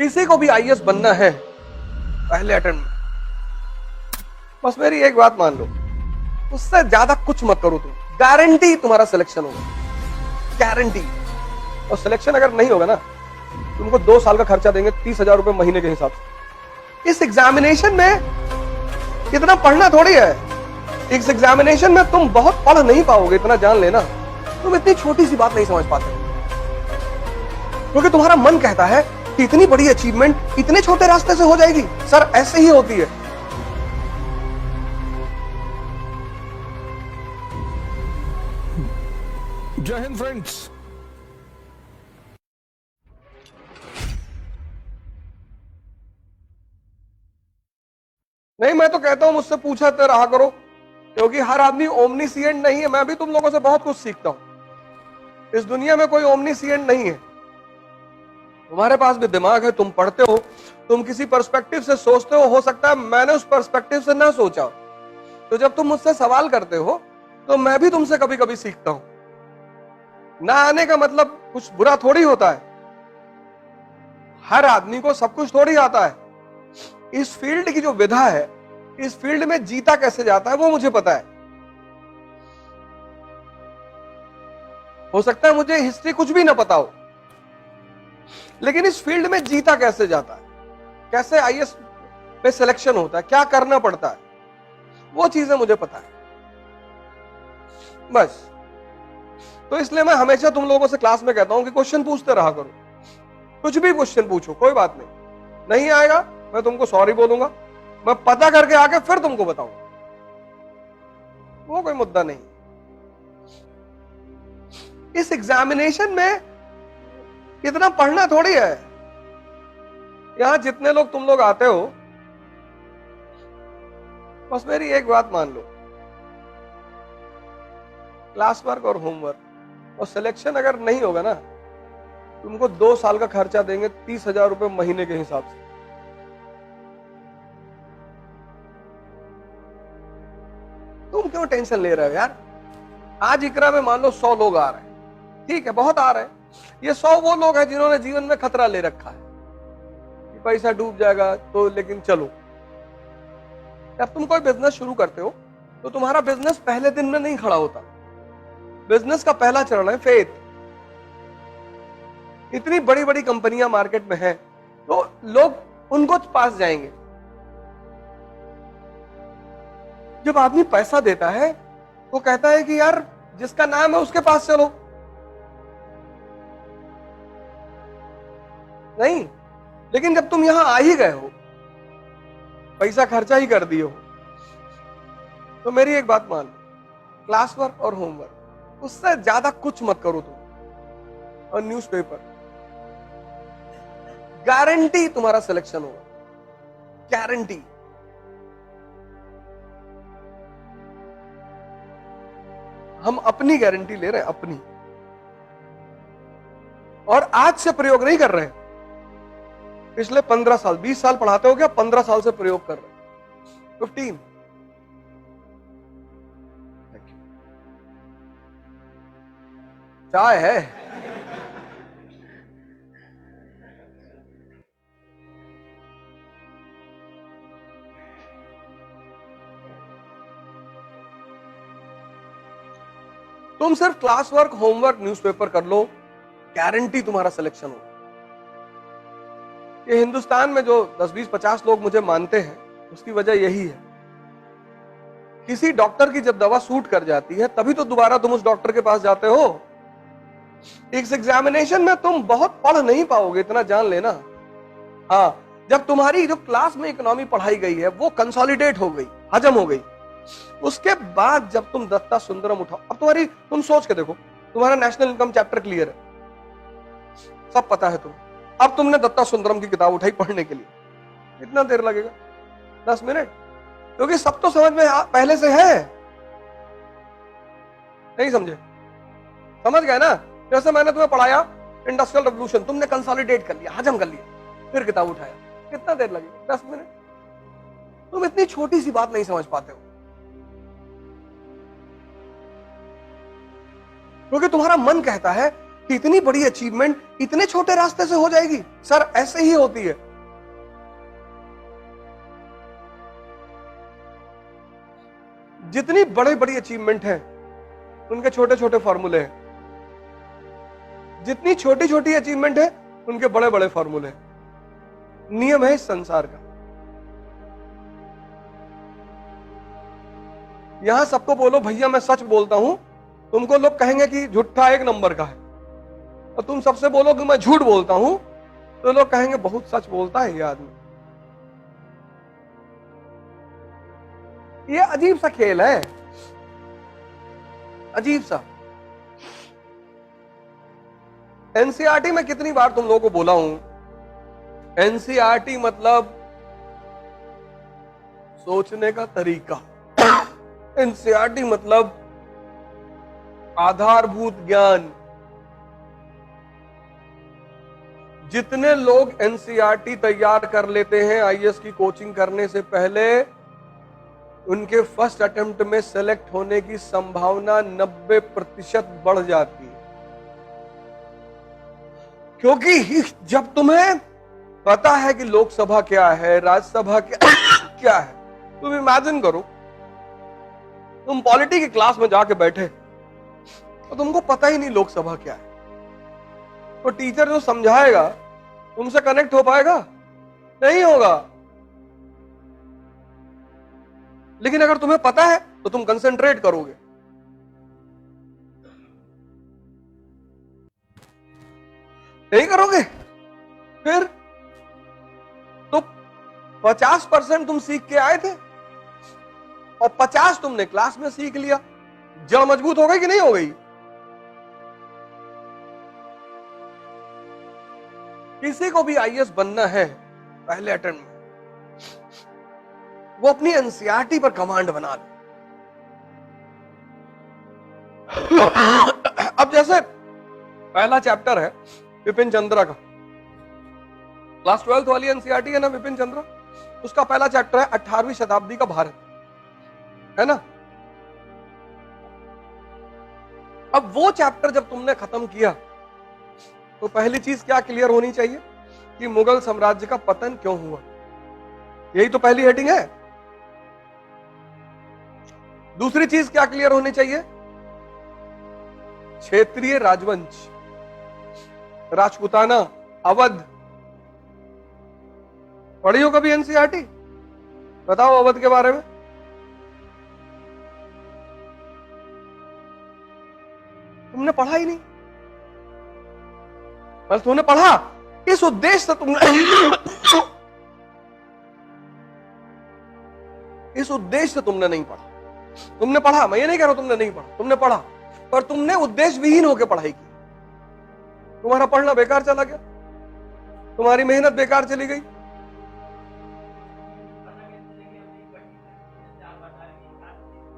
किसी को भी आईएएस बनना है पहले अटेम्प्ट में, बस मेरी एक बात मान लो, उससे ज्यादा कुछ मत करो तुम, गारंटी तुम्हारा सिलेक्शन होगा, गारंटी। और सिलेक्शन अगर नहीं होगा ना, तुमको 2 साल का खर्चा देंगे 30,000 रुपए महीने के हिसाब से। इस एग्जामिनेशन में इतना पढ़ना थोड़ी है, इस एग्जामिनेशन में तुम बहुत पढ़ नहीं पाओगे, इतना जान लेना। तुम इतनी छोटी सी बात नहीं समझ पाते, क्योंकि तुम्हारा मन कहता है कि इतनी बड़ी अचीवमेंट इतने छोटे रास्ते से हो जाएगी। सर ऐसे ही होती है। जय हिंद फ्रेंड्स। नहीं, मैं तो कहता हूं मुझसे पूछते रहा करो, क्योंकि हर आदमी ओमनीसिएंट नहीं है। मैं भी तुम लोगों से बहुत कुछ सीखता हूं। इस दुनिया में कोई ओमनीसिएंट नहीं है। तुम्हारे पास भी दिमाग है, तुम पढ़ते हो, तुम किसी पर्सपेक्टिव से सोचते हो सकता है मैंने उस पर्सपेक्टिव से ना सोचा। तो जब तुम मुझसे सवाल करते हो तो मैं भी तुमसे कभी कभी सीखता हूं। ना आने का मतलब कुछ बुरा थोड़ी होता है। हर आदमी को सब कुछ थोड़ी आता है। इस फील्ड की जो विधा है, इस फील्ड में जीता कैसे जाता है वो मुझे पता है। हो सकता है मुझे हिस्ट्री कुछ भी ना पता हो, लेकिन इस फील्ड में जीता कैसे जाता है, कैसे आईएएस में सिलेक्शन होता है, क्या करना पड़ता है, वो चीजें मुझे पता है बस। तो इसलिए मैं हमेशा तुम लोगों से क्लास में कहता हूं कि क्वेश्चन पूछते रहा करो। कुछ भी क्वेश्चन पूछो, कोई बात नहीं आएगा मैं तुमको सॉरी बोलूंगा, मैं पता करके आके फिर तुमको बताऊंगा, वो कोई मुद्दा नहीं। इस एग्जामिनेशन में इतना पढ़ना थोड़ी है। यहां जितने लोग तुम लोग आते हो, बस मेरी एक बात मान लो, क्लास वर्क और होमवर्क और सिलेक्शन अगर नहीं होगा ना, तुमको 2 साल का खर्चा देंगे 30,000 रुपए महीने के हिसाब से। तुम क्यों टेंशन ले रहे हो यार? आज इकरा में मान लो 100 लोग आ रहे हैं, ठीक है, बहुत आ रहे हैं। ये 100 वो लोग हैं जिन्होंने जीवन में खतरा ले रखा है कि पैसा डूब जाएगा तो, लेकिन चलो। जब तुम कोई बिजनेस शुरू करते हो तो तुम्हारा बिजनेस पहले दिन में नहीं खड़ा होता। बिजनेस का पहला चरण है फेथ। इतनी बड़ी बड़ी कंपनियां मार्केट में हैं, तो लोग उनको पास जाएंगे। जब आदमी पैसा देता है तो कहता है कि यार जिसका नाम है उसके पास चलो। नहीं, लेकिन जब तुम यहां आ ही गए हो, पैसा खर्चा ही कर दिए हो, तो मेरी एक बात मान लो, क्लास वर्क और होमवर्क उससे ज्यादा कुछ मत करो तुम। और न्यूज़पेपर, गारंटी तुम्हारा सिलेक्शन होगा, गारंटी। हम अपनी गारंटी ले रहे हैं, अपनी। और आज से प्रयोग नहीं कर रहे हैं। पिछले 15 साल 20 साल पढ़ाते हो क्या? 15 साल से प्रयोग कर रहे हैं, 15। चाय है? तुम सिर्फ क्लास वर्क, होमवर्क, न्यूज़पेपर कर लो, गारंटी तुम्हारा सिलेक्शन होगा। ये हिंदुस्तान में जो 10, 20, 50 लोग मुझे मानते हैं, उसकी वजह यही है। किसी डॉक्टर की जब दवा सूट कर जाती है तभी तो दोबारा तुम उस डॉक्टर के पास जाते हो। इस एग्जामिनेशन में तुम बहुत पढ़ नहीं पाओगे, इतना जान लेना। हाँ, जब तुम्हारी जो क्लास में इकोनॉमी पढ़ाई गई है वो कंसोलिडेट हो गई, हजम हो गई, उसके बाद जब तुम दत्ता सुंदरम उठाओ, अब तुम सोच के देखो, तुम्हारा नेशनल इनकम चैप्टर क्लियर है, सब पता है तुम। अब तुमने दत्ता सुंदरम की किताब उठाई पढ़ने के लिए, कितना देर लगेगा? 10 मिनट, क्योंकि सब तो समझ में पहले से है। नहीं समझे? समझ गए ना? जैसे मैंने तुम्हें पढ़ाया इंडस्ट्रियल रेवोल्यूशन, तुमने कंसोलिडेट कर लिया, हजम कर लिया, फिर किताब उठाया, कितना देर लगेगा? 10 मिनट। तुम इतनी छोटी सी बात नहीं समझ पाते हो, क्योंकि तुम्हारा मन कहता है कि इतनी बड़ी अचीवमेंट इतने छोटे रास्ते से हो जाएगी। सर ऐसे ही होती है। जितनी बड़ी बड़ी अचीवमेंट है उनके छोटे छोटे फॉर्मूले हैं, जितनी छोटी छोटी अचीवमेंट है उनके बड़े बड़े फॉर्मूले हैं। नियम है इस संसार का। यहां सबको बोलो भैया मैं सच बोलता हूं, तुमको लोग कहेंगे कि झूठा एक नंबर का है, और तुम सबसे बोलो कि मैं झूठ बोलता हूं तो लोग कहेंगे बहुत सच बोलता है ये आदमी। ये अजीब सा खेल है, अजीब सा। एनसीईआरटी में कितनी बार तुम लोगों को बोला हूं, एनसीईआरटी मतलब सोचने का तरीका, एनसीईआरटी मतलब आधारभूत ज्ञान। जितने लोग एनसीईआरटी तैयार कर लेते हैं आईएएस की कोचिंग करने से पहले, उनके फर्स्ट अटेम्प्ट में सेलेक्ट होने की संभावना 90% बढ़ जाती है। क्योंकि जब तुम्हें पता है कि लोकसभा क्या है, राज्यसभा क्या है, तुम इमेजिन करो तुम पॉलिटी की क्लास में जाके बैठे तो तुमको पता ही नहीं लोकसभा क्या है, तो टीचर जो समझाएगा तुमसे कनेक्ट हो पाएगा? नहीं होगा। लेकिन अगर तुम्हें पता है तो तुम कंसंट्रेट करोगे। नहीं करोगे फिर तो 50% तुम सीख के आए थे और 50 तुमने क्लास में सीख लिया। जड़ मजबूत हो गई कि नहीं हो गई? किसी को भी आईएएस बनना है पहले अटेम्प्ट में, वो अपनी एनसीईआरटी पर कमांड बना ले। अब जैसे पहला चैप्टर है विपिन चंद्रा का, क्लास 12th वाली एनसीईआरटी है ना विपिन चंद्रा, उसका पहला चैप्टर है 18वीं शताब्दी का भारत, है ना। अब वो चैप्टर जब तुमने खत्म किया तो पहली चीज क्या क्लियर होनी चाहिए कि मुगल साम्राज्य का पतन क्यों हुआ। यही तो पहली हेडिंग है। दूसरी चीज क्या क्लियर होनी चाहिए? क्षेत्रीय राजवंश, राजपूताना, अवध। पढ़ी हो कभी एनसीईआरटी? बताओ अवध के बारे में। तुमने पढ़ा ही नहीं। बस तुमने पढ़ा इस उद्देश्य से, तुमने इस उद्देश्य से तुमने नहीं पढ़ा। तुमने पढ़ा, मैं ये नहीं कह रहा तुमने नहीं पढ़ा, तुमने पढ़ा, पर तुमने उद्देश्य विहीन होकर पढ़ाई की। तुम्हारा पढ़ना बेकार चला गया, तुम्हारी मेहनत बेकार चली गई।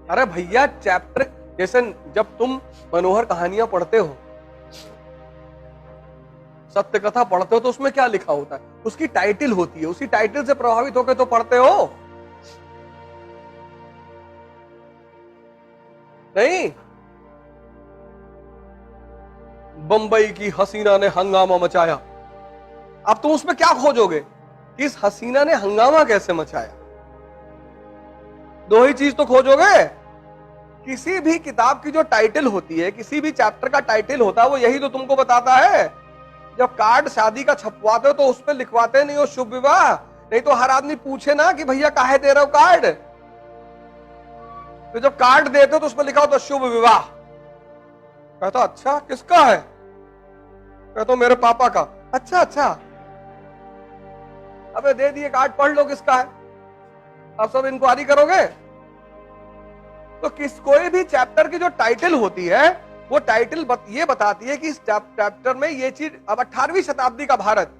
अरे भैया चैप्टर, जैसे जब तुम मनोहर कहानियां पढ़ते हो, सत्य कथा पढ़ते हो, तो उसमें क्या लिखा होता है? उसकी टाइटल होती है, उसी टाइटल से प्रभावित होकर तो पढ़ते हो। नहीं, बंबई की हसीना ने हंगामा मचाया, अब तुम उसमें क्या खोजोगे कि इस हसीना ने हंगामा कैसे मचाया? दो ही चीज तो खोजोगे। किसी भी किताब की जो टाइटल होती है, किसी भी चैप्टर का टाइटल होता है, वो यही तो तुमको बताता है। जब कार्ड शादी का छपवाते हो तो उस पर लिखवाते नहीं हो शुभ विवाह, नहीं तो हर आदमी पूछे ना कि भैया काहे दे रहे हो कार्ड। तो जब कार्ड देते हो तो उस पर लिखा होता शुभ विवाह। कहता अच्छा किसका है? कहता मेरे पापा का। अच्छा अच्छा, अबे दे दिए कार्ड, पढ़ लो किसका है। अब सब इंक्वायरी करोगे। तो कोई भी चैप्टर की जो टाइटल होती है, वो टाइटल ये बताती है कि इस चैप्टर में ये चीज, अब 18वीं शताब्दी का भारत,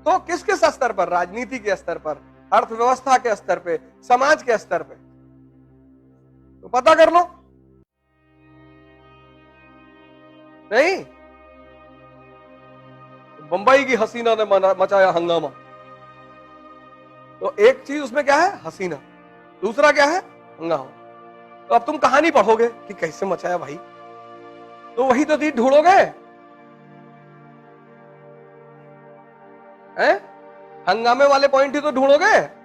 तो किस किस स्तर पर? राजनीति के स्तर पर, अर्थव्यवस्था के स्तर पे, समाज के स्तर पे, तो पता कर लो। नहीं, बंबई की हसीना ने मचाया हंगामा, तो एक चीज उसमें क्या है? हसीना। दूसरा क्या है? हंगामा। तो अब तुम कहानी पढ़ोगे कि कैसे मचाया भाई, तो वही तो चीज ढूंढोगे। हैं? हंगामे वाले पॉइंट ही तो ढूंढोगे।